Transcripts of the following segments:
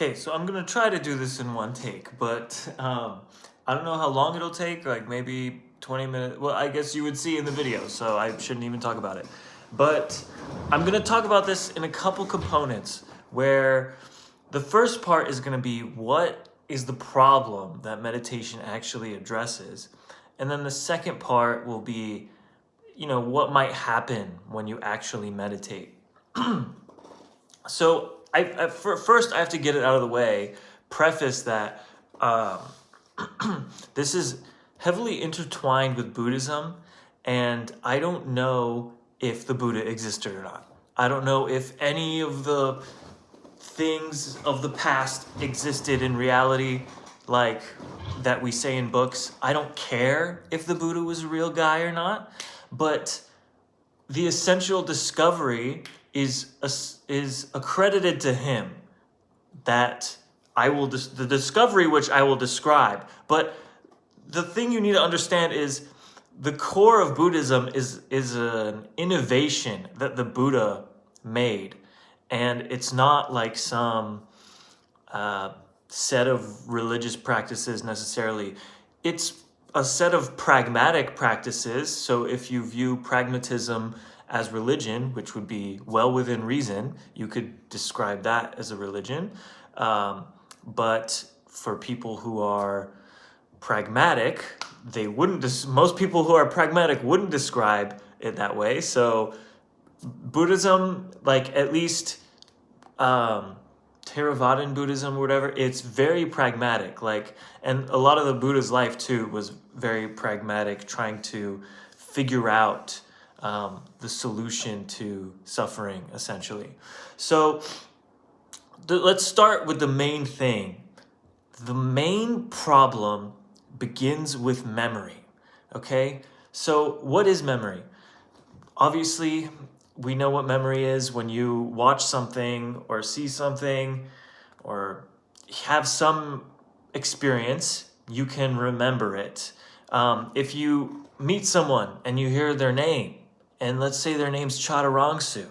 Okay, so I'm gonna try to do this in one take, but I don't know how long it'll take, like maybe 20 minutes. Well, I guess you would see in the video, so I shouldn't even talk about it. But I'm gonna talk about this in a couple components, where the first part is gonna be what is the problem that meditation actually addresses? And then the second part will be, what might happen when you actually meditate. So first I have to get it out of the way, preface that this is heavily intertwined with Buddhism, and I don't know if the Buddha existed or not. I don't know if any of the things of the past existed in reality, like that we say in books. I don't care if the Buddha was a real guy or not, but the essential discovery is accredited to him, that the discovery which I will describe. But the thing you need to understand is the core of Buddhism is an innovation that the Buddha made, and it's not like some set of religious practices necessarily. It's a set of pragmatic practices. So if you view pragmatism as religion, which would be well within reason, you could describe that as a religion. But for people who are pragmatic, most people who are pragmatic wouldn't describe it that way. So Buddhism, like at least Theravadan Buddhism or whatever, it's very pragmatic. And a lot of the Buddha's life too was very pragmatic, trying to figure out the solution to suffering, essentially. So let's start with the main thing. The main problem begins with memory, okay? So what is memory? Obviously, we know what memory is. When you watch something or see something or have some experience, you can remember it. If you meet someone and you hear their name, and let's say their name's Chaturangsu,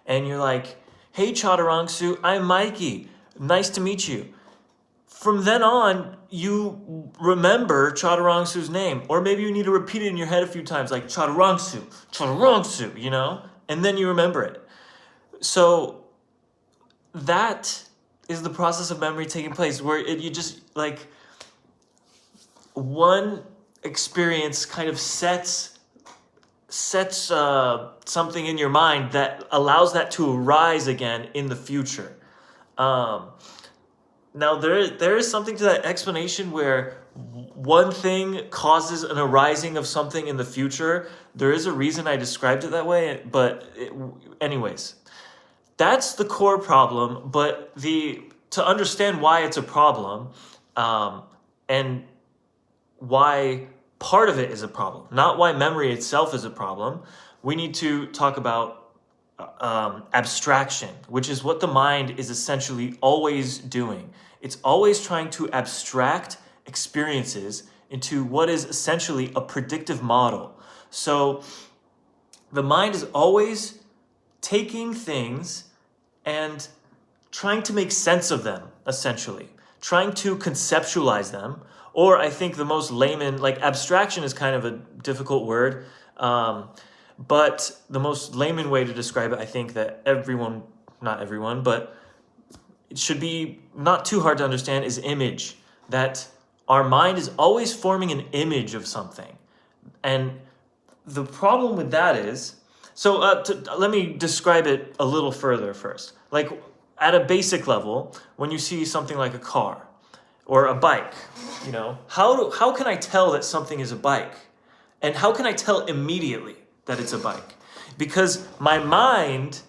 and you're like, "Hey Chaturangsu, I'm Mikey. Nice to meet you." From then on, you remember Chaturangsu's name, or maybe you need to repeat it in your head a few times, like Chaturangsu, Chaturangsu, and then you remember it. So that is the process of memory taking place, where you just like one experience kind of sets something in your mind that allows that to arise again in the future. Now there is something to that explanation where one thing causes an arising of something in the future. There is a reason I described it that way, but anyways, that's the core problem. But to understand why it's a problem, and why part of it is a problem, not why memory itself is a problem, we need to talk about abstraction, which is what the mind is essentially always doing. It's always trying to abstract experiences into what is essentially a predictive model. So the mind is always taking things and trying to make sense of them, essentially, trying to conceptualize them. Or I think the most layman, like abstraction is kind of a difficult word, but the most layman way to describe it, I think that not everyone, but it should be not too hard to understand, is image. That our mind is always forming an image of something. And the problem with that is, let me describe it a little further first. Like at a basic level, when you see something like a car or a bike, how can I tell that something is a bike? And how can I tell immediately that it's a bike? Because my mind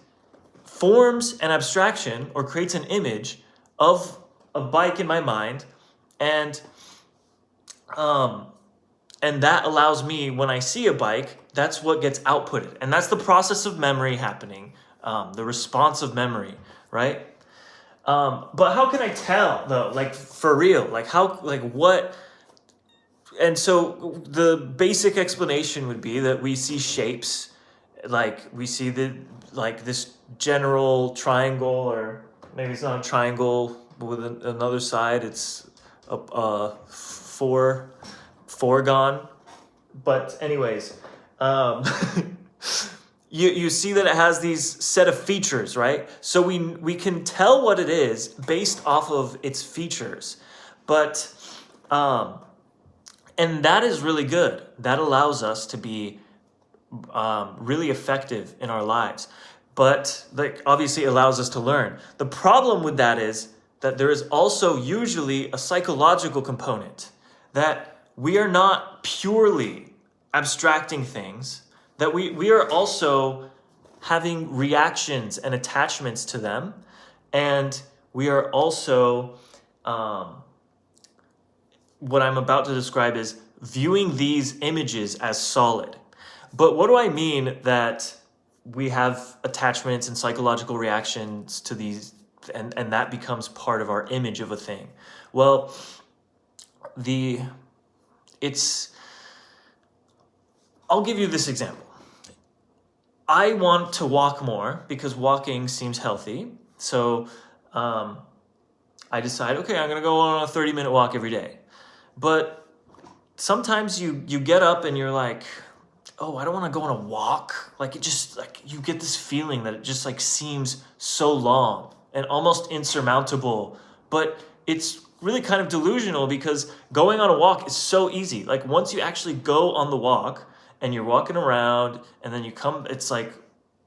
forms an abstraction or creates an image of a bike in my mind, and that allows me, when I see a bike, that's what gets outputted. And that's the process of memory happening, the response of memory, right? But how can I tell though, like for real, what? And so the basic explanation would be that we see shapes, like we see this general triangle, or maybe it's not a triangle, with another side, it's a foregone. But anyways, um, you see that it has these set of features, right? So we can tell what it is based off of its features, but and that is really good. That allows us to be really effective in our lives, but like obviously allows us to learn. The problem with that is that there is also usually a psychological component, that we are not purely abstracting things, that we are also having reactions and attachments to them, and we are also what I'm about to describe is viewing these images as solid. But what do I mean that we have attachments and psychological reactions to these, and that becomes part of our image of a thing? Well, I'll give you this example. I want to walk more because walking seems healthy. So I decide, okay, I'm going to go on a 30-minute walk every day. But sometimes you get up and you're like, oh, I don't want to go on a walk. Like it just like you get this feeling that it just like seems so long and almost insurmountable. But it's really kind of delusional because going on a walk is so easy. Like once you actually go on the walk and you're walking around and then you come, it's like,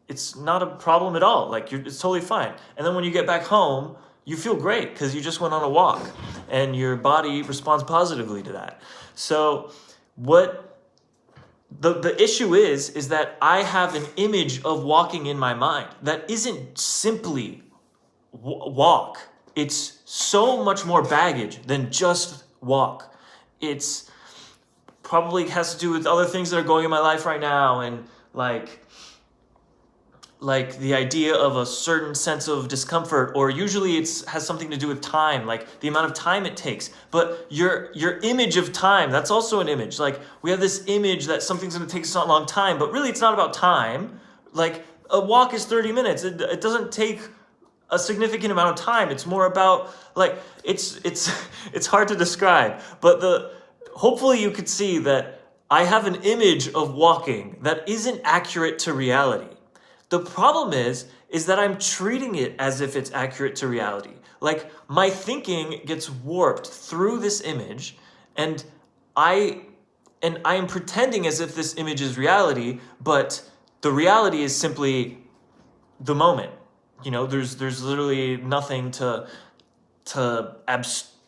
it's not a problem at all. Like it's totally fine. And then when you get back home, you feel great because you just went on a walk and your body responds positively to that. So what the issue is that I have an image of walking in my mind that isn't simply walk. It's so much more baggage than just walk. It's probably has to do with other things that are going in my life right now, and like the idea of a certain sense of discomfort, or usually has something to do with time, like the amount of time it takes. But your image of time, that's also an image. Like we have this image that something's going to take a long time, but really it's not about time. Like a walk is 30 minutes. It doesn't take a significant amount of time. It's more about like it's hard to describe, but hopefully you could see that I have an image of walking that isn't accurate to reality. The problem is that I'm treating it as if it's accurate to reality. Like my thinking gets warped through this image, and I am pretending as if this image is reality, but the reality is simply the moment. You know, there's literally nothing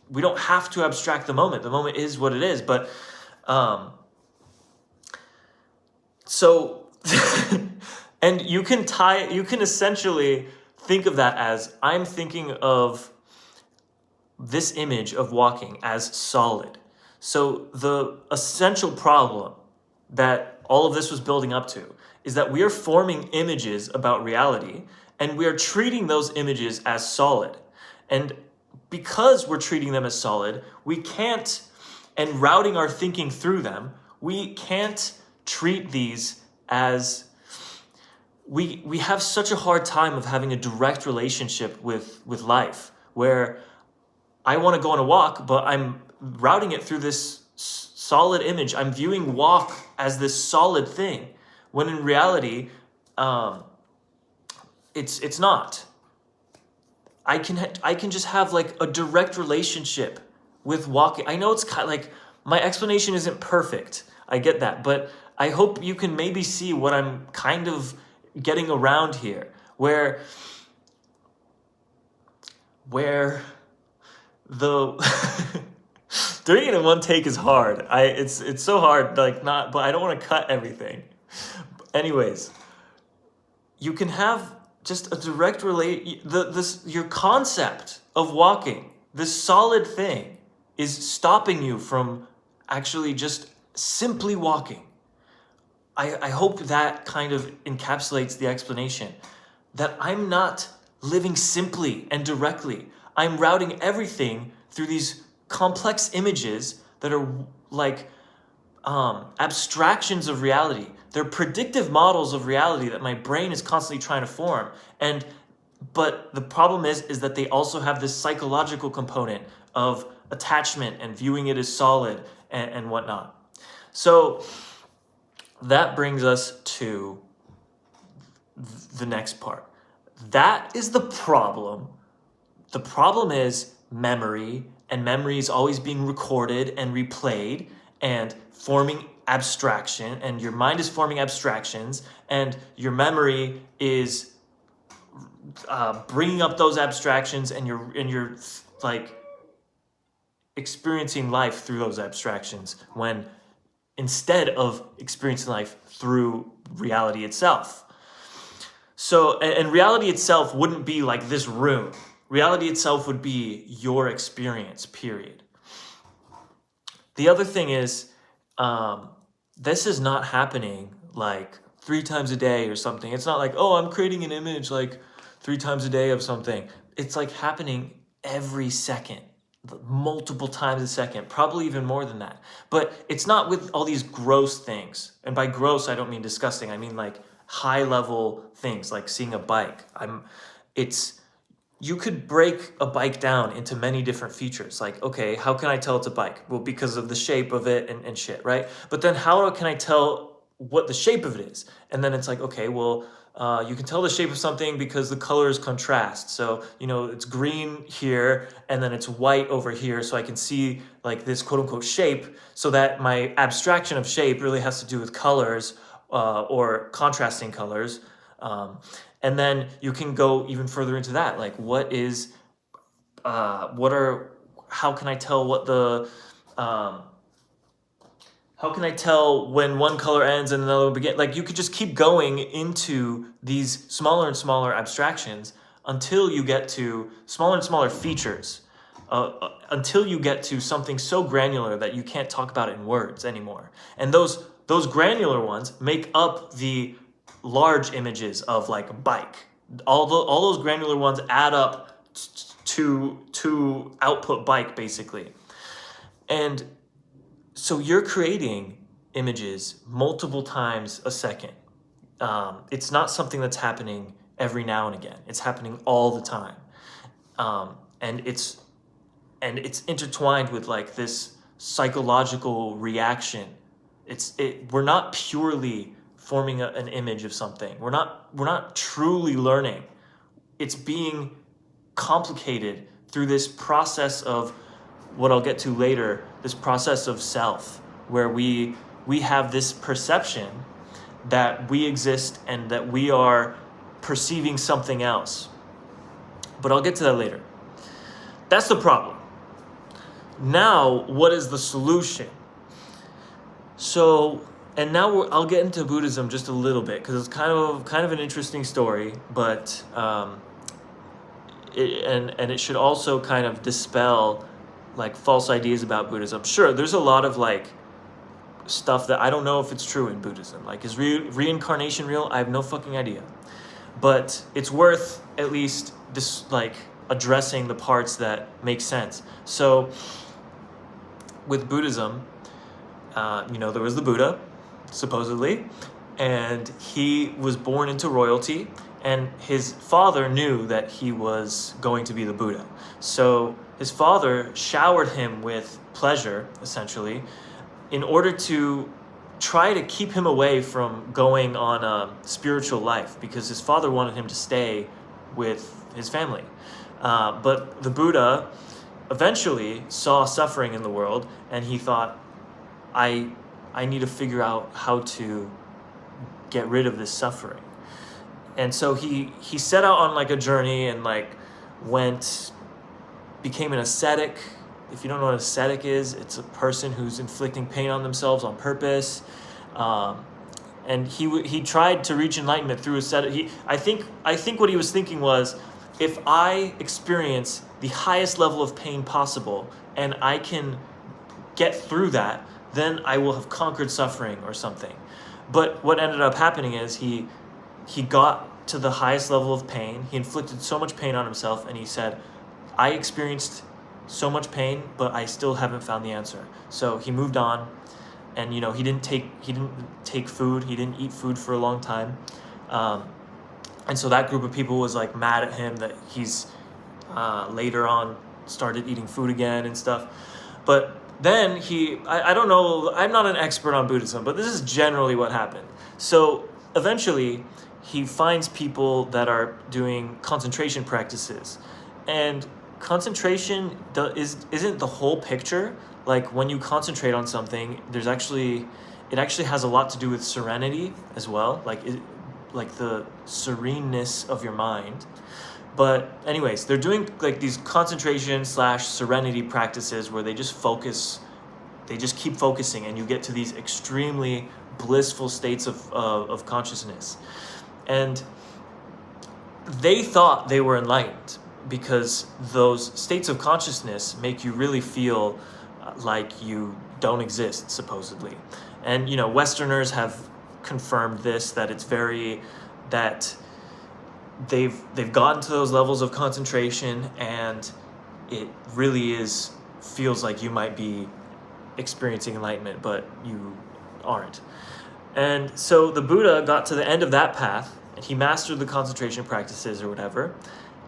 we don't have to abstract the moment. The moment is what it is. But so and you can essentially think of that as I'm thinking of this image of walking as solid. So the essential problem that all of this was building up to is that we are forming images about reality, and we are treating those images as solid. And because we're treating them as solid, we can't, and routing our thinking through them, we can't treat these as, we have such a hard time of having a direct relationship with life, where I want to go on a walk, but I'm routing it through this solid image. I'm viewing walk as this solid thing, when in reality, it's not. I can just have like a direct relationship with walking. I know it's kind of like my explanation isn't perfect. I get that, but I hope you can maybe see what I'm kind of getting around here, where the doing it in one take is hard. It's so hard, like not, but I don't want to cut everything. Anyways, you can have just a direct your concept of walking, this solid thing, is stopping you from actually just simply walking. I hope that kind of encapsulates the explanation, that I'm not living simply and directly. I'm routing everything through these complex images that are like abstractions of reality. They're predictive models of reality that my brain is constantly trying to form. And But the problem is that they also have this psychological component of attachment and viewing it as solid and whatnot. So that brings us to the next part. That is the problem. The problem is memory, and memory is always being recorded and replayed and forming abstraction, and your mind is forming abstractions, and your memory is bringing up those abstractions, and you're like experiencing life through those abstractions, when instead of experiencing life through reality itself. So, and reality itself wouldn't be like this room. Reality itself would be your experience, period. The other thing is, this is not happening like 3 times a day or something. It's not like, oh, I'm creating an image like 3 times a day of something. It's like happening every second, multiple times a second, probably even more than that. But it's not with all these gross things. And by gross, I don't mean disgusting. I mean like high level things, like seeing a bike. You could break a bike down into many different features. Like, okay, how can I tell it's a bike? Well, because of the shape of it and shit, right? But then how can I tell what the shape of it is? And then it's like, okay, well, you can tell the shape of something because the colors contrast. So, it's green here and then it's white over here. So I can see like this quote unquote shape, so that my abstraction of shape really has to do with colors or contrasting colors. And then you can go even further into that. Like, how can I tell how can I tell when one color ends and another begins? Like, you could just keep going into these smaller and smaller abstractions until you get to smaller and smaller features, until you get to something so granular that you can't talk about it in words anymore. And those granular ones make up the large images of like a bike. All those granular ones add up to output bike, basically. And so you're creating images multiple times a second. It's not something that's happening every now and again. It's happening all the time. And it's intertwined with like this psychological reaction. We're not purely forming an image of something. We're not truly learning. It's being complicated through this process of what I'll get to later, this process of self, where we have this perception that we exist and that we are perceiving something else. But I'll get to that later. That's the problem. Now, what is the solution? So, and now I'll get into Buddhism just a little bit, because it's kind of an interesting story, but it should also kind of dispel like false ideas about Buddhism. Sure, there's a lot of like stuff that I don't know if it's true in Buddhism. Like, is reincarnation real? I have no fucking idea. But it's worth at least addressing the parts that make sense. So with Buddhism, there was the Buddha, supposedly, and he was born into royalty, and his father knew that he was going to be the Buddha. So his father showered him with pleasure, essentially, in order to try to keep him away from going on a spiritual life, because his father wanted him to stay with his family. But the Buddha eventually saw suffering in the world, and he thought, I need to figure out how to get rid of this suffering. And so he set out on like a journey and became an ascetic. If you don't know what an ascetic is, it's a person who's inflicting pain on themselves on purpose. And he tried to reach enlightenment through ascetic. I think what he was thinking was, if I experience the highest level of pain possible and I can get through that, then I will have conquered suffering or something. But what ended up happening is he got to the highest level of pain. He inflicted so much pain on himself, and he said, I experienced so much pain, but I still haven't found the answer. So he moved on, and he didn't take food. He didn't eat food for a long time. And so that group of people was like mad at him that he's later on started eating food again and stuff. But then I don't know, I'm not an expert on Buddhism, but this is generally what happened. So eventually he finds people that are doing concentration practices. And concentration isn't the whole picture. Like when you concentrate on something, it actually has a lot to do with serenity as well. Like the sereneness of your mind. But anyways, they're doing like these concentration / serenity practices where they just keep focusing, and you get to these extremely blissful states of consciousness. And they thought they were enlightened because those states of consciousness make you really feel like you don't exist, supposedly. And Westerners have confirmed this, that it's that they've gotten to those levels of concentration, and it really feels like you might be experiencing enlightenment, but you aren't. And so the Buddha got to the end of that path, and he mastered the concentration practices or whatever,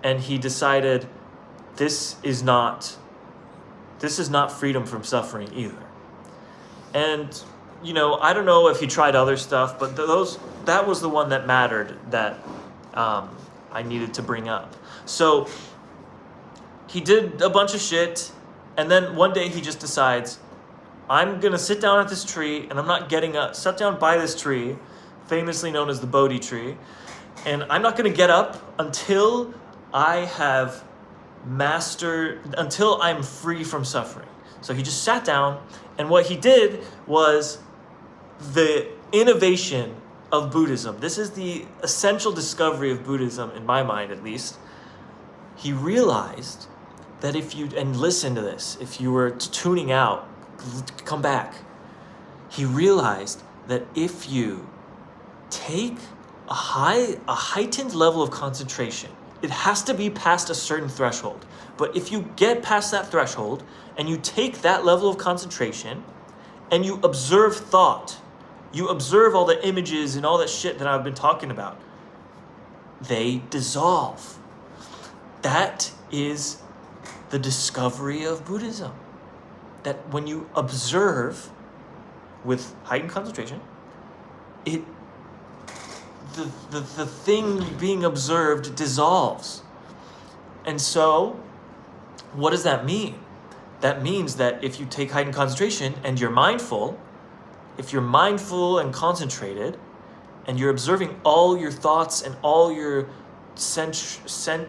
and he decided this is not freedom from suffering either. And I don't know if he tried other stuff, but that was the one that mattered, that I needed to bring up. So he did a bunch of shit, and then one day he just decides, I'm going to sit down at this tree, and I'm not getting up. Sat down by this tree, famously known as the Bodhi tree, and I'm not going to get up until until I'm free from suffering. So he just sat down, and what he did was the innovation of Buddhism. This is the essential discovery of Buddhism, in my mind at least. He realized that and listen to this, if you were tuning out, come back. He realized that if you take a heightened level of concentration, it has to be past a certain threshold. But if you get past that threshold and you take that level of concentration and you observe thought, you observe all the images and all that shit that I've been talking about, they dissolve. That is the discovery of Buddhism. That when you observe with heightened concentration, the thing being observed dissolves. And so, what does that mean? That means that if you take heightened concentration and you're mindful, if you're mindful and concentrated, and you're observing all your thoughts and all your sensory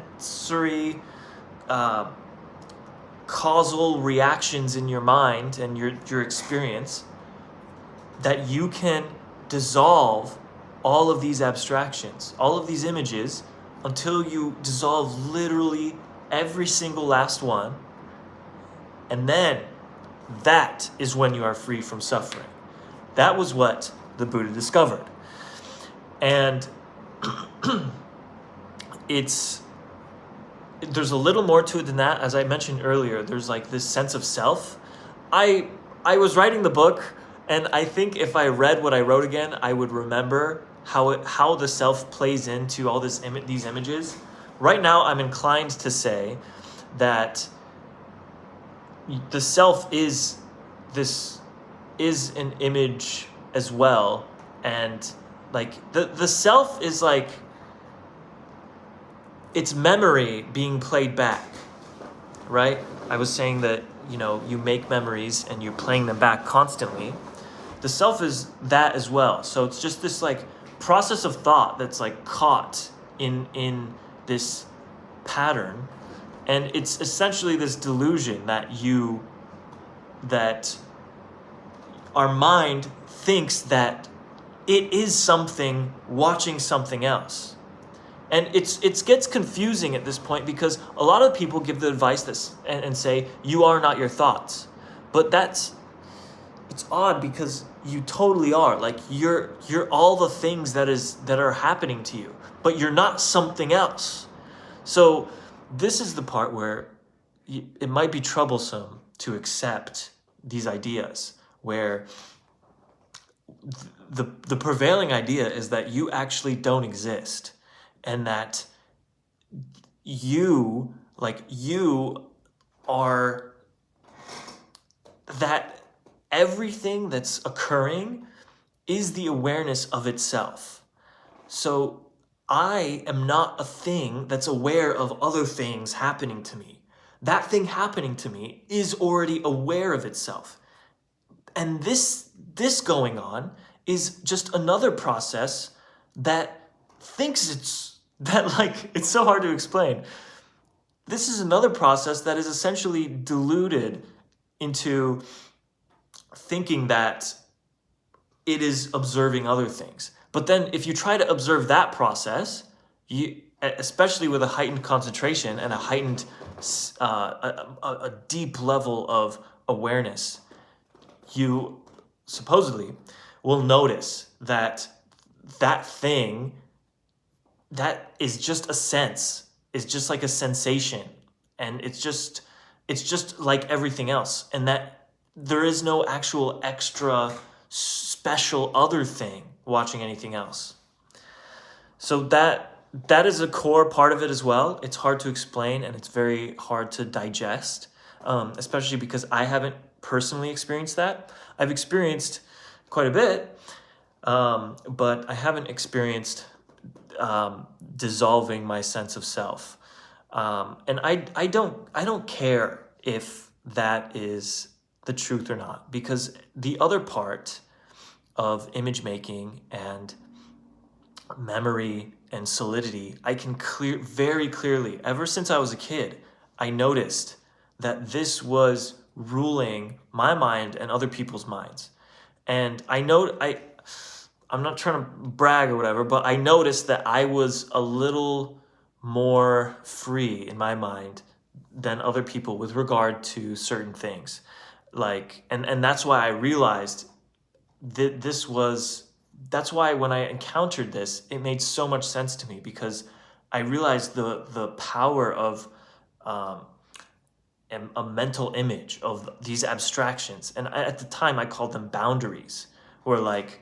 causal reactions in your mind and your experience, that you can dissolve all of these abstractions, all of these images, until you dissolve literally every single last one. And then that is when you are free from suffering. That was what the Buddha discovered. And there's a little more to it than that. As I mentioned earlier, there's like this sense of self. I was writing the book, and I think if I read what I wrote again, I would remember how the self plays into all these images. Right now, I'm inclined to say that the self is an image as well, and like the self is like, it's memory being played back, right? I was saying that you make memories and you're playing them back constantly. The self is that as well. So it's just this like process of thought that's like caught in this pattern, and it's essentially this delusion that our mind thinks that it is something watching something else. And it gets confusing at this point, because a lot of people give the advice and say, you are not your thoughts. But it's odd, because you totally are. Like you're all the things that are happening to you, but you're not something else. So this is the part where it might be troublesome to accept these ideas, where the prevailing idea is that you actually don't exist. and that you are, that everything that's occurring is the awareness of itself. So I am not a thing that's aware of other things happening to me. That thing happening to me is already aware of itself. And this going on is just another process that thinks it's so hard to explain. This is another process that is essentially deluded into thinking that it is observing other things. But then if you try to observe that process, especially with a heightened concentration and a heightened, a deep level of awareness, you supposedly will notice that that thing that is just a sense, is just like a sensation, and it's just like everything else, and that there is no actual extra special other thing watching anything else. So that is a core part of it as well. It's hard to explain and it's very hard to digest, especially because I haven't personally experienced that. I've experienced quite a bit, but I haven't experienced dissolving my sense of self. And I don't care if that is the truth or not, because the other part of image making and memory and solidity, I can very clearly, ever since I was a kid, I noticed that this was ruling my mind and other people's minds. And I'm not trying to brag or whatever, but I noticed that I was a little more free in my mind than other people with regard to certain things. Like, and that's why I realized that that's why when I encountered this, it made so much sense to me, because I realized the power of a mental image of these abstractions. And at the time I called them boundaries, where like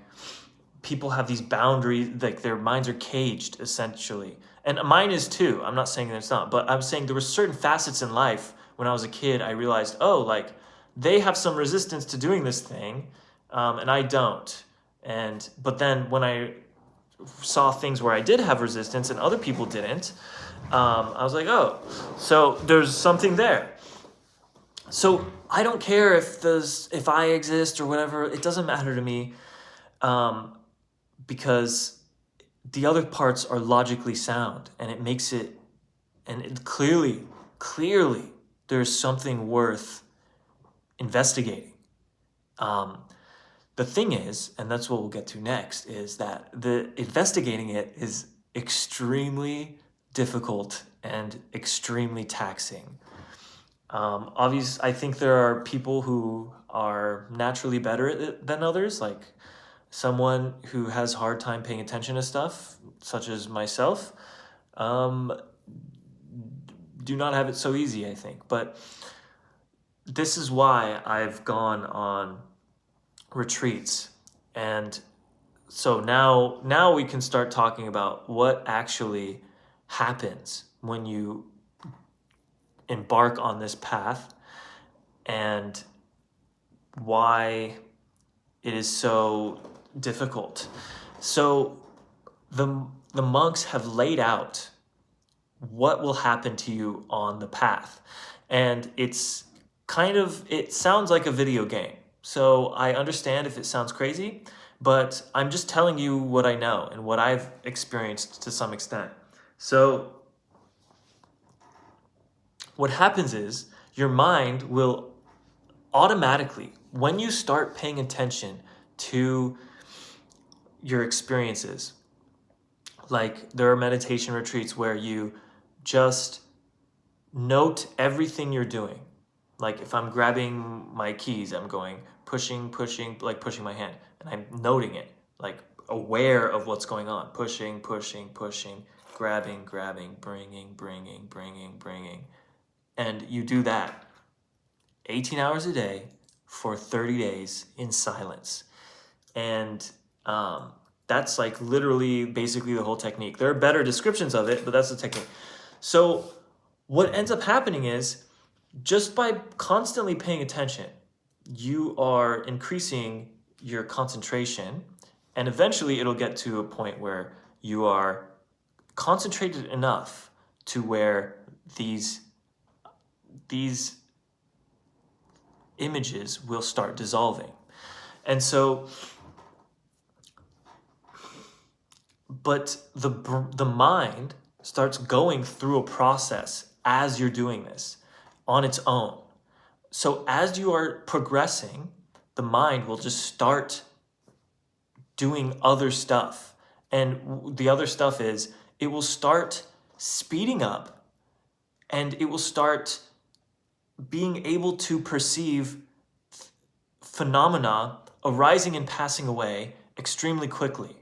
people have these boundaries, like their minds are caged essentially. And mine is too. I'm not saying that it's not, but I'm saying there were certain facets in life when I was a kid, I realized, oh, like they have some resistance to doing this thing, and I don't. But then when I saw things where I did have resistance and other people didn't, I was like, oh, so there's something there. So I don't care if I exist or whatever. It doesn't matter to me, because the other parts are logically sound, and it makes it, and it clearly, there's something worth investigating. The thing is, and that's what we'll get to next, is that the investigating it is extremely difficult and extremely taxing. Obviously, I think there are people who are naturally better at it than others, like someone who has a hard time paying attention to stuff, such as myself, do not have it so easy, I think. But this is why I've gone on retreats. And so now we can start talking about what actually happens when you embark on this path, and why it is so difficult. So the monks have laid out what will happen to you on the path. And it sounds like a video game. So I understand if it sounds crazy, but I'm just telling you what I know and what I've experienced to some extent. So what happens is your mind will automatically, when you start paying attention to your experiences, like there are meditation retreats where you just note everything you're doing. Like if I'm grabbing my keys, I'm going pushing, like pushing my hand, and I'm noting it, like aware of what's going on, pushing, grabbing, bringing. And you do that 18 hours a day for 30 days in silence. And That's like literally basically the whole technique. There are better descriptions of it, but that's the technique. So what ends up happening is just by constantly paying attention, you are increasing your concentration, and eventually it'll get to a point where you are concentrated enough to where these images will start dissolving. And so, but the mind starts going through a process as you're doing this on its own. So as you are progressing, the mind will just start doing other stuff. And the other stuff is it will start speeding up, and it will start being able to perceive phenomena arising and passing away extremely quickly.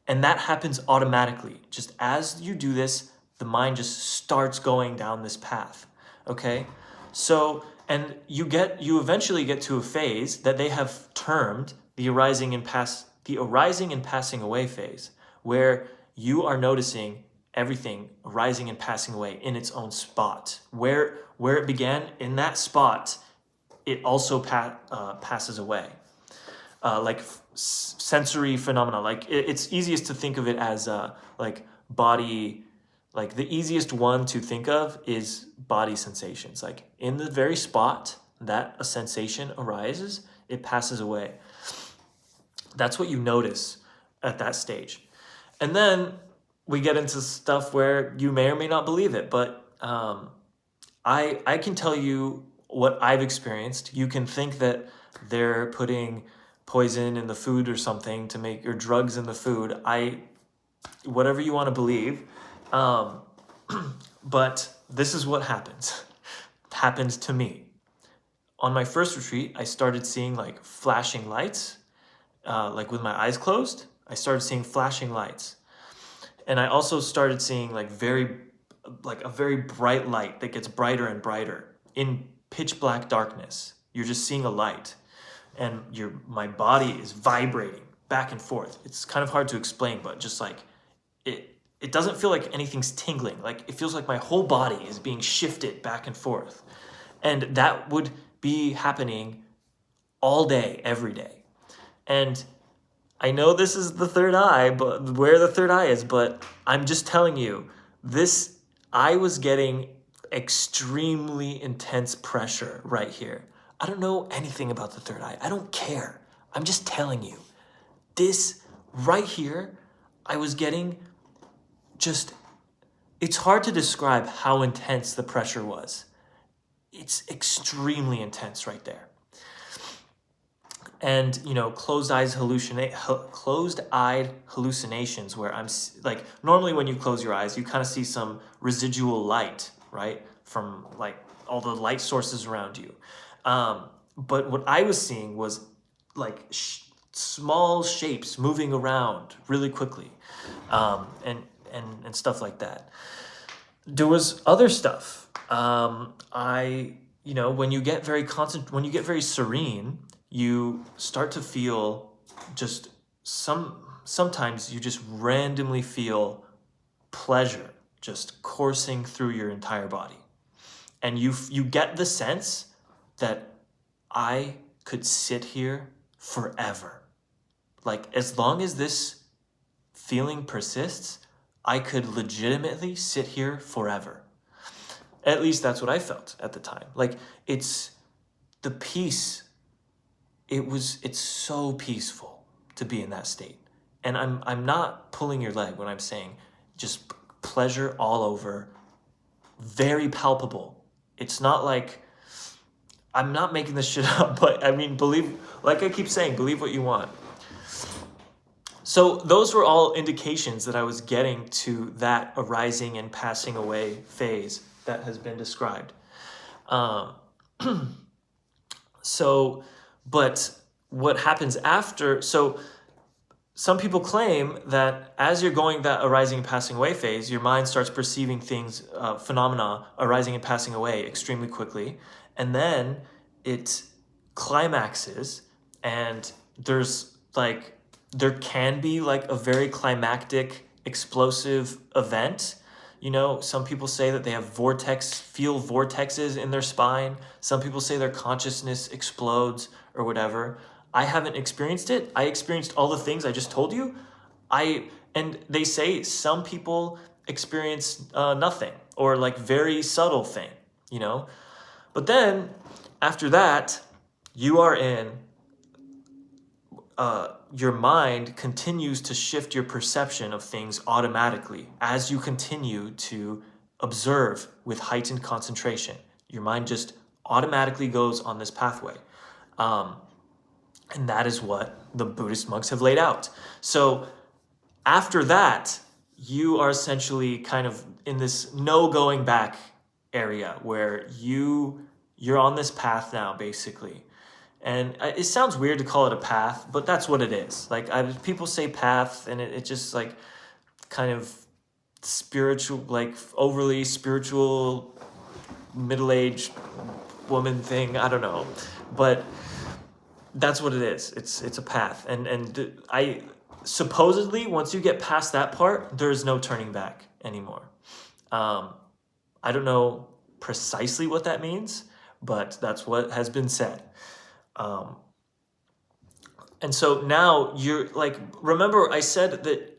And that happens automatically. Just as you do this, the mind just starts going down this path. Okay? So, and you eventually get to a phase that they have termed the arising and passing away phase, where you are noticing everything arising and passing away in its own spot. Where it began, in that spot, it also passes away. Like sensory phenomena. Like it's easiest to think of it as like body. Like the easiest one to think of is body sensations. Like in the very spot that a sensation arises, it passes away. That's what you notice at that stage. And then we get into stuff where you may or may not believe it, but I can tell you what I've experienced. You can think that they're putting poison in the food or something to make, or drugs in the food. Whatever you want to believe. But this is what happens. Happened to me. On my first retreat, I started seeing like flashing lights, like with my eyes closed. I started seeing flashing lights. And I also started seeing like a very bright light that gets brighter and brighter in pitch black darkness. You're just seeing a light, and my body is vibrating back and forth. It's kind of hard to explain, but just like it doesn't feel like anything's tingling. Like it feels like my whole body is being shifted back and forth. And that would be happening all day, every day. And I know this is the third eye, but where the third eye is, but I'm just telling you, I was getting extremely intense pressure right here. I don't know anything about the third eye. I don't care. I'm just telling you. This right here, I was getting it's hard to describe how intense the pressure was. It's extremely intense right there. And, closed-eyed hallucinations where I'm like, normally when you close your eyes, you kind of see some residual light, right? From like all the light sources around you. But what I was seeing was like small shapes moving around really quickly, and stuff like that. There was other stuff. When you get very serene, you start to feel just sometimes you just randomly feel pleasure just coursing through your entire body. And you get the sense that I could sit here forever. Like as long as this feeling persists, I could legitimately sit here forever. At least that's what I felt at the time. Like it's the peace. It's so peaceful to be in that state. And I'm not pulling your leg when I'm saying just pleasure all over, very palpable. It's not like, I'm not making this shit up, but I mean, like I keep saying, believe what you want. So those were all indications that I was getting to that arising and passing away phase that has been described. But what happens after, so some people claim that as you're going that arising and passing away phase, your mind starts perceiving things, phenomena arising and passing away extremely quickly. And then it climaxes, and there's like there can be like a very climactic, explosive event. You know, some people say that they have feel vortexes in their spine. Some people say their consciousness explodes or whatever. I haven't experienced it. I experienced all the things I just told you. And they say some people experience nothing or like very subtle thing, you know. But then after that, you are in your mind continues to shift your perception of things automatically as you continue to observe with heightened concentration. Your mind just automatically goes on this pathway. And that is what the Buddhist monks have laid out. So after that, you are essentially kind of in this no going back area where you're on this path now, basically. And it sounds weird to call it a path, but that's what it is. Like people say path, and it just like kind of spiritual, like overly spiritual, middle-aged woman thing. I don't know, but that's what it is. It's a path, and I supposedly once you get past that part, there is no turning back anymore. I don't know precisely what that means, but that's what has been said. And so now you're like, remember I said that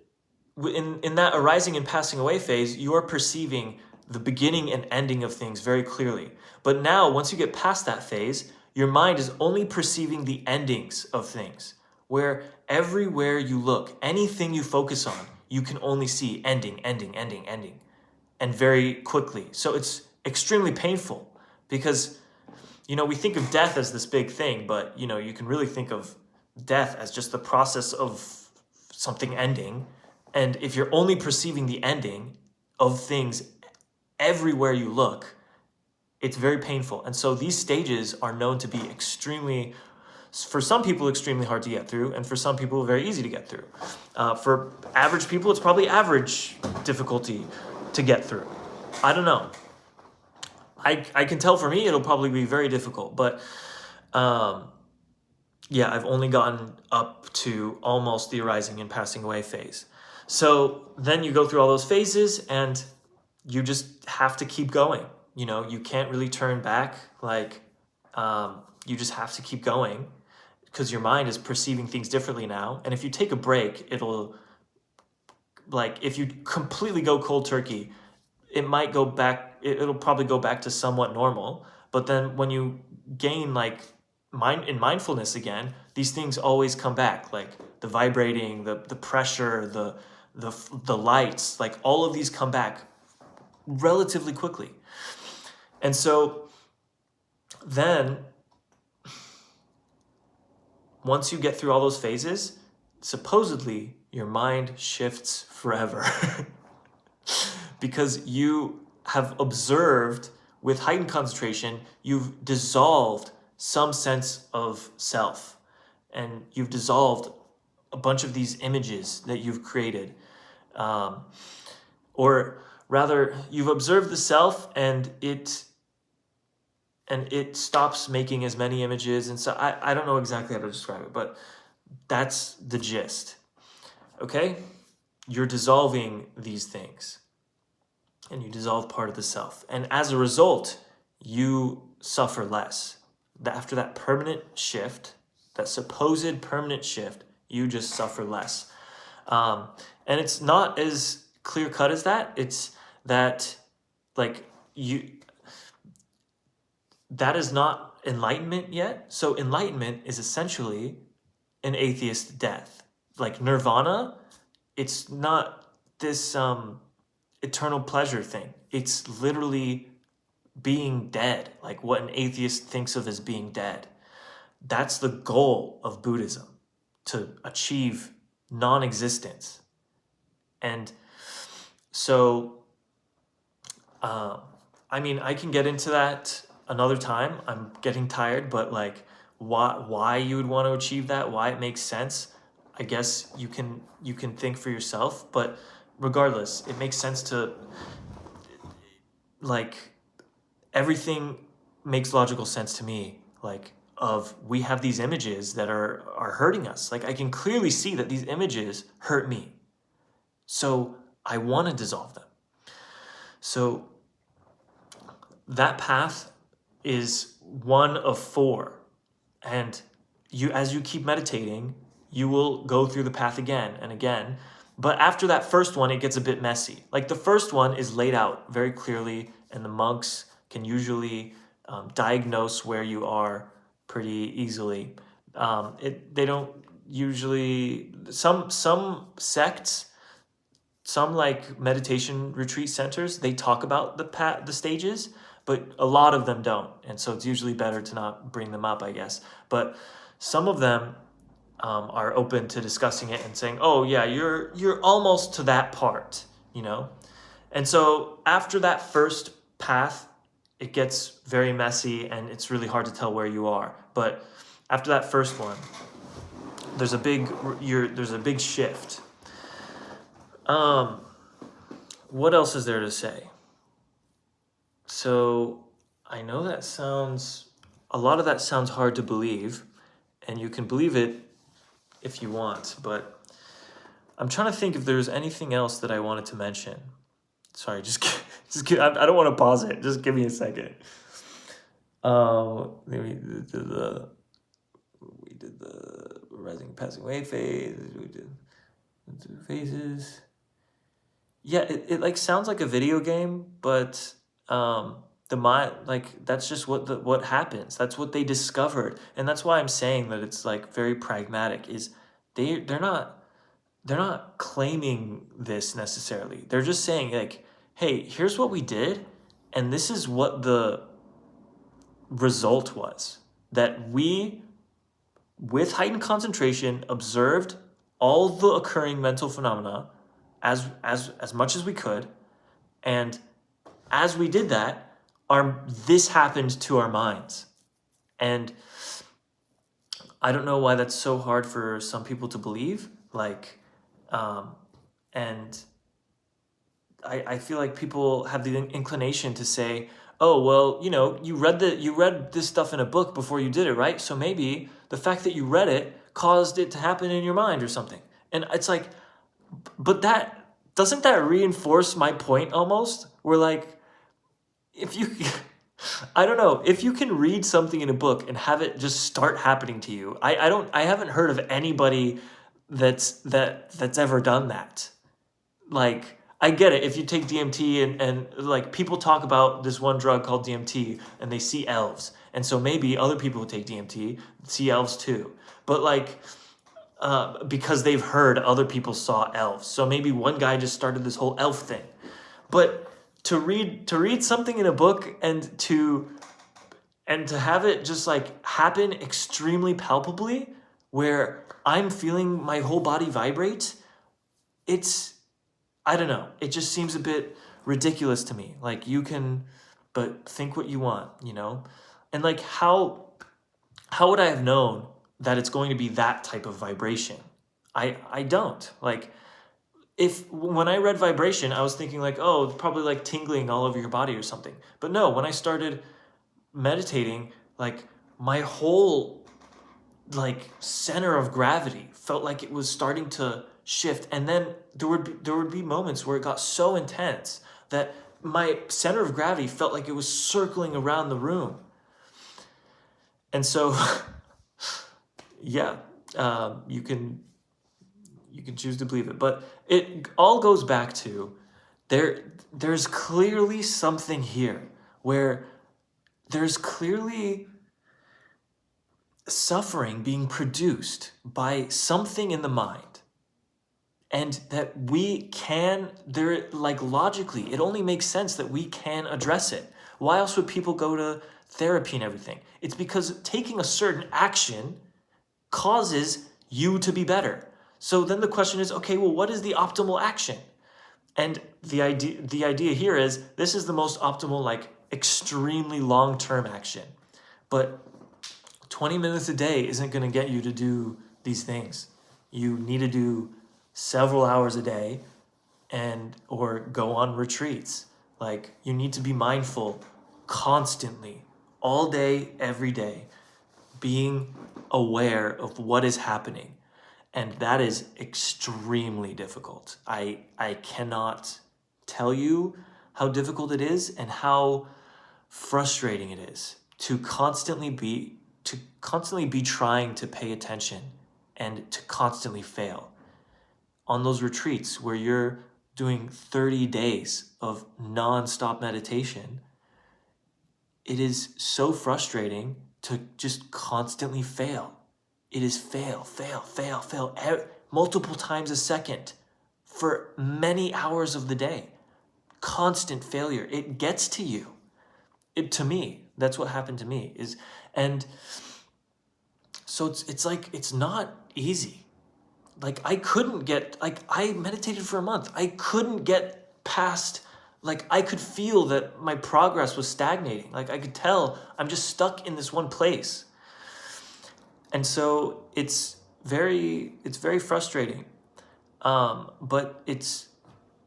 in that arising and passing away phase, you are perceiving the beginning and ending of things very clearly. But now, once you get past that phase, your mind is only perceiving the endings of things, where everywhere you look, anything you focus on, you can only see ending, ending, ending, ending, and very quickly. So it's extremely painful because, you know, we think of death as this big thing, but, you know, you can really think of death as just the process of something ending. And if you're only perceiving the ending of things everywhere you look, it's very painful. And so these stages are known to be extremely, for some people, extremely hard to get through, and for some people, very easy to get through. For average people, it's probably average difficulty to get through. I don't know. I can tell for me, it'll probably be very difficult, but yeah, I've only gotten up to almost the arising and passing away phase. So then you go through all those phases and you just have to keep going. You know, you can't really turn back. Like, you just have to keep going because your mind is perceiving things differently now. And if you take a break, it'll, like, if you completely go cold turkey, it might go back, it'll probably go back to somewhat normal. But then when you gain, like, mindfulness again, these things always come back, like the vibrating, the pressure, the lights, like all of these come back relatively quickly. And so then once you get through all those phases, supposedly your mind shifts forever because you have observed with heightened concentration, you've dissolved some sense of self, and you've dissolved a bunch of these images that you've created, or rather, you've observed the self, and it stops making as many images. And so I don't know exactly how to describe it, but that's the gist. Okay, you're dissolving these things, and you dissolve part of the self, and as a result, you suffer less. After that permanent shift, that supposed permanent shift, you just suffer less. And it's not as clear cut as that. It's that, like, that is not enlightenment yet. So enlightenment is essentially an atheist death. Like nirvana, it's not this eternal pleasure thing. It's literally being dead, like what an atheist thinks of as being dead. That's the goal of Buddhism, to achieve non-existence. And so, I mean, I can get into that another time. I'm getting tired, but like why you would want to achieve that, why it makes sense, I guess you can think for yourself. But regardless, it makes sense to, like, everything makes logical sense to me. Like, we have these images that are hurting us. Like I can clearly see that these images hurt me. So I want to dissolve them. So that path is one of four. And as you keep meditating, you will go through the path again and again. But after that first one, it gets a bit messy. Like the first one is laid out very clearly, and the monks can usually diagnose where you are pretty easily. They don't usually, some sects, some like meditation retreat centers, they talk about the stages, but a lot of them don't. And so it's usually better to not bring them up, I guess. But some of them are open to discussing it and saying, oh yeah, you're almost to that part, you know? And so after that first path, it gets very messy and it's really hard to tell where you are. But after that first one, there's a big shift. What else is there to say? So I know a lot of that sounds hard to believe, and you can believe it if you want, but I'm trying to think if there's anything else that I wanted to mention. Sorry, I don't want to pause it. Just give me a second. We did the rising, passing away phase. We did the phases. Yeah, it like sounds like a video game, but the mind, like that's just what happens. That's what they discovered, and that's why I'm saying that it's like very pragmatic. Is they're not claiming this necessarily. They're just saying like, hey, here's what we did, and this is what the result was. That we, with heightened concentration, observed all the occurring mental phenomena as much as we could, and as we did that, this happened to our minds. And I don't know why that's so hard for some people to believe. Like, and I feel like people have the inclination to say, oh, well, you know, you read this stuff in a book before you did it, right? So maybe the fact that you read it caused it to happen in your mind or something. And it's like, but doesn't that reinforce my point almost? Where like, I don't know, if you can read something in a book and have it just start happening to you, I haven't heard of anybody that's ever done that. Like, I get it, if you take DMT and like people talk about this one drug called DMT and they see elves. And so maybe other people who take DMT see elves too. But like, because they've heard other people saw elves. So maybe one guy just started this whole elf thing. But to read something in a book and to have it just like happen extremely palpably, where I'm feeling my whole body vibrate, I don't know, it just seems a bit ridiculous to me. Like, you can, but think what you want, you know? And like, how would I have known that it's going to be that type of vibration? I don't. Like, when I read vibration, I was thinking like, oh, it's probably like tingling all over your body or something. But no, when I started meditating, like my whole like center of gravity felt like it was starting to shift. And then there would be moments where it got so intense that my center of gravity felt like it was circling around the room. And so, yeah, you can choose to believe it, but it all goes back to there's clearly something here where there's clearly suffering being produced by something in the mind, and that like logically, it only makes sense that we can address it. Why else would people go to therapy and everything? It's because taking a certain action causes you to be better. So then the question is, okay, well, what is the optimal action? And the idea here is this is the most optimal, like extremely long-term action. But 20 minutes a day isn't going to get you to do these things. You need to do several hours a day or go on retreats. Like, you need to be mindful constantly, all day, every day. being aware of what is happening. And that is extremely difficult. I cannot tell you how difficult it is and how frustrating it is to constantly be trying to pay attention and to constantly fail. On those retreats where you're doing 30 days of non-stop meditation, it is so frustrating to just constantly fail. It is fail, fail, fail, fail, multiple times a second for many hours of the day. Constant failure. It gets to you. To me, that's what happened to me. And so it's like, it's not easy. Like I meditated for a month. I couldn't get past, I could feel that my progress was stagnating. Like I could tell I'm just stuck in this one place. And so it's very frustrating. But it's,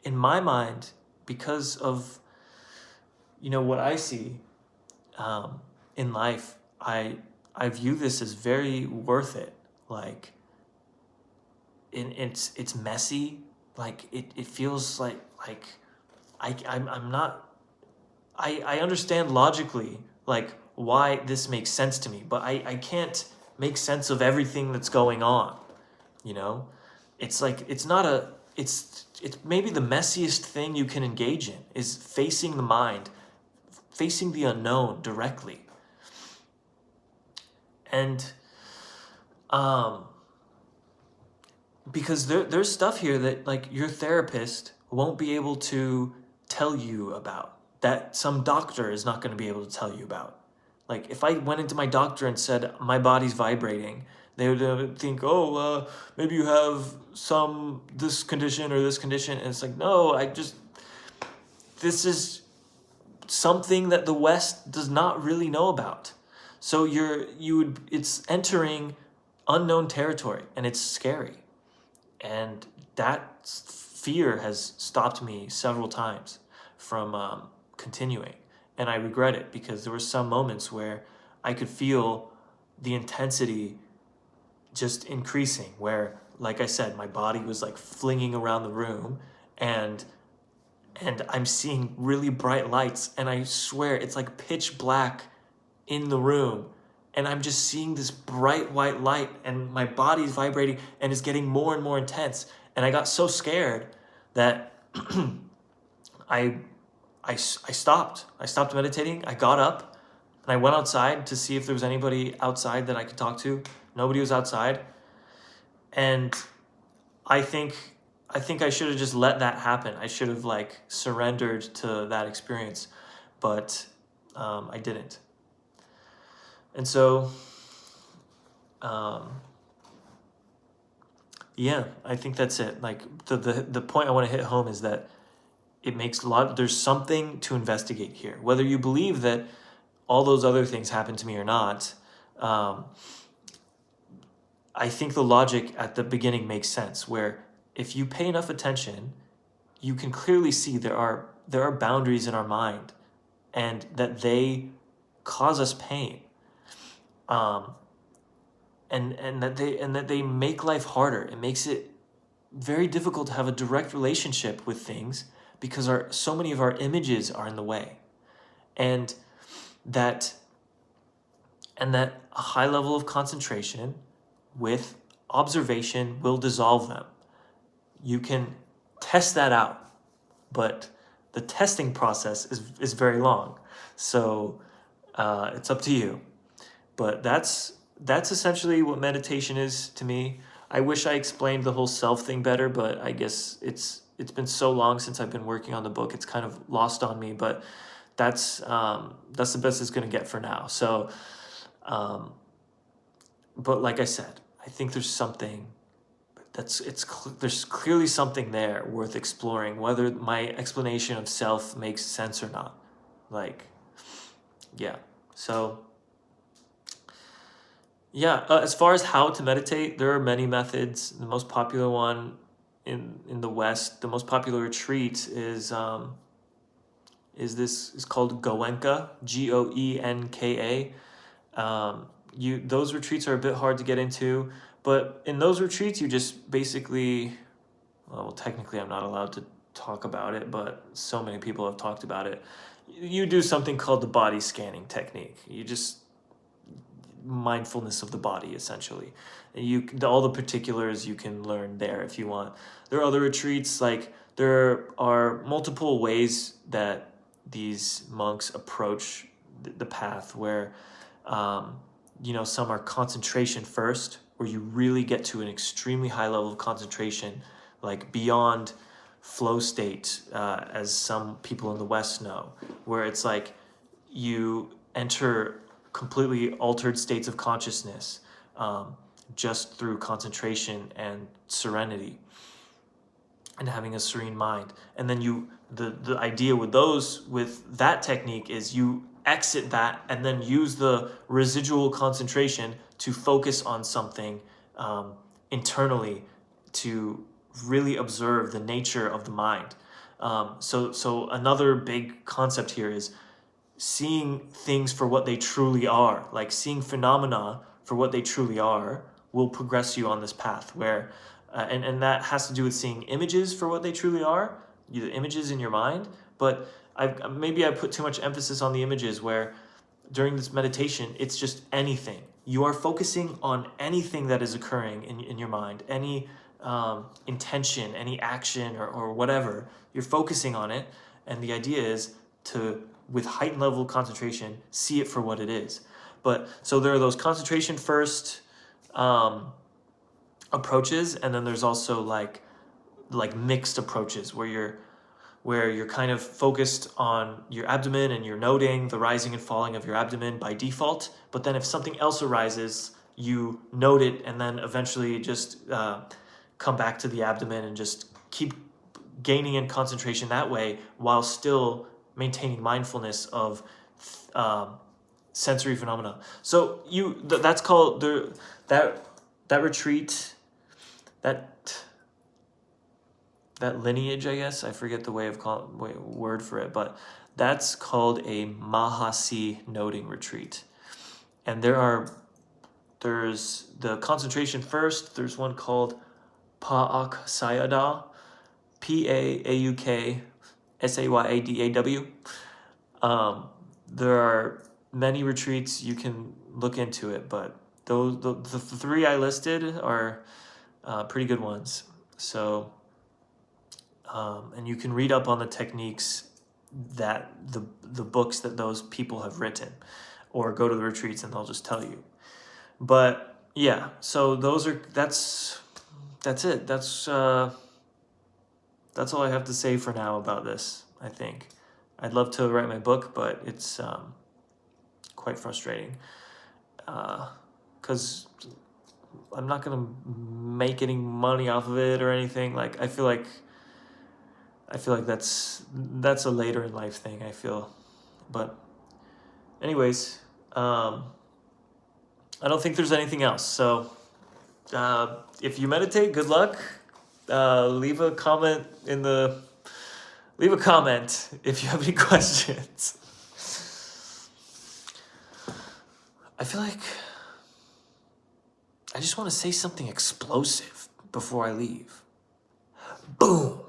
in my mind, because of, what I see in life, I view this as very worth it. Like, it's messy. Like it feels like I'm not. I understand logically why this makes sense to me, but I can't make sense of everything that's going on. It's like it's maybe the messiest thing you can engage in is facing the mind, facing the unknown directly. And because there's stuff here that your therapist won't be able to tell you about, that some doctor is not going to be able to tell you about. Like if I went into my doctor and said my body's vibrating, they would think, oh, maybe you have this condition or this condition. And it's like, no, this is something that the West does not really know about. So it's entering unknown territory, and it's scary. And that fear has stopped me several times from continuing. And I regret it, because there were some moments where I could feel the intensity just increasing, where, like I said, my body was flinging around the room, and I'm seeing really bright lights, and I swear it's like pitch black in the room, and I'm just seeing this bright white light, and my body's vibrating, and it's getting more and more intense. And I got so scared that I stopped. I stopped meditating. I got up, and I went outside to see if there was anybody outside that I could talk to. Nobody was outside. And I think I should have just let that happen. I should have surrendered to that experience, but I didn't. And so, yeah, I think that's it. The point I want to hit home is that it makes there's something to investigate here. Whether you believe that all those other things happened to me or not, I think the logic at the beginning makes sense, where if you pay enough attention, you can clearly see there are boundaries in our mind, and that they cause us pain. And that they make life harder. It makes it very difficult to have a direct relationship with things, because so many of our images are in the way, and that a high level of concentration with observation will dissolve them. You can test that out, but the testing process is very long. So it's up to you. But that's essentially what meditation is to me. I wish I explained the whole self thing better, but I guess it's been so long since I've been working on the book, it's kind of lost on me. But that's the best it's going to get for now. So, but like I said, I think there's something there's clearly something there worth exploring, whether my explanation of self makes sense or not. Yeah. So. Yeah, as far as how to meditate, there are many methods. The most popular one in the West, the most popular retreat is called Goenka, Goenka. those retreats are a bit hard to get into, but in those retreats you just basically, well, technically I'm not allowed to talk about it, but so many people have talked about it. You do something called the body scanning technique. You just mindfulness of the body, essentially. All the particulars you can learn there if you want. There are other retreats, like there are multiple ways that these monks approach the path, where some are concentration first, where you really get to an extremely high level of concentration, like beyond flow state, as some people in the West know, where it's like you enter completely altered states of consciousness, just through concentration and serenity and having a serene mind. And then the idea with that technique is you exit that and then use the residual concentration to focus on something internally, to really observe the nature of the mind. So another big concept here is seeing things for what they truly are, like seeing phenomena for what they truly are, will progress you on this path where, and that has to do with seeing images for what they truly are, the images in your mind. But maybe I put too much emphasis on the images, where during this meditation, it's just anything. You are focusing on anything that is occurring in your mind, any intention, any action or whatever, you're focusing on it. And the idea is to, with heightened level of concentration, see it for what it is. But so there are those concentration first approaches, and then there's also like mixed approaches where you're kind of focused on your abdomen and you're noting the rising and falling of your abdomen by default. But then if something else arises, you note it and then eventually just come back to the abdomen and just keep gaining in concentration that way, while still maintaining mindfulness of sensory phenomena. So that's called that retreat, that lineage, I guess. I forget the word for it, but that's called a Mahasi noting retreat. And there's the concentration first. There's one called Pauk Sayadaw, PAUK There are many retreats, you can look into it, but the three I listed are pretty good ones. So, and you can read up on the techniques that the books that those people have written, or go to the retreats and they'll just tell you. But yeah, so that's it. That's all I have to say for now about this, I think. I'd love to write my book, but it's quite frustrating, because I'm not going to make any money off of it or anything. Like, I feel like that's a later in life thing, I feel. But anyways, I don't think there's anything else. So if you meditate, good luck. Leave a comment if you have any questions. I feel like I just want to say something explosive before I leave. Boom.